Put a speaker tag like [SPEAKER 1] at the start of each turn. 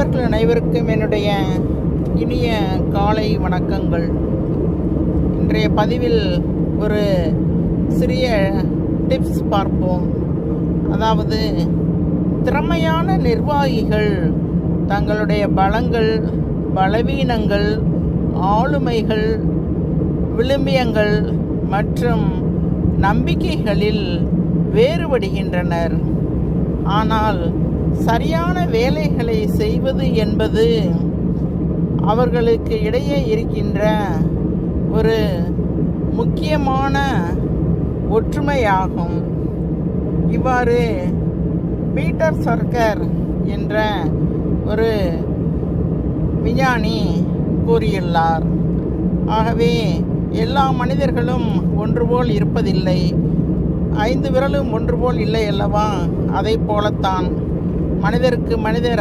[SPEAKER 1] நண்பர்கள் அனைவருக்கும் என்னுடைய இனிய காலை வணக்கங்கள். இன்றைய பதிவில் ஒரு சிறிய டிப்ஸ் பார்ப்போம். அதாவது, திறமையான நிர்வாகிகள் தங்களுடைய பலங்கள், பலவீனங்கள், ஆளுமைகள், விழுமியங்கள் மற்றும் நம்பிக்கைகளில் வேறுபடுகின்றனர். ஆனால் சரியான வேலைகளை செய்வது என்பது அவர்களுக்கு இடையே இருக்கின்ற ஒரு முக்கியமான ஒற்றுமையாகும். இவ்வாறு பீட்டர் சர்க்கர் என்ற ஒரு விஞ்ஞானி கூறியுள்ளார். ஆகவே எல்லா மனிதர்களும் ஒன்று போல் இருப்பதில்லை. 5 விரலும் ஒன்று போல் இல்லை அல்லவா? அதை போலத்தான் மனிதருக்கு மனிதர்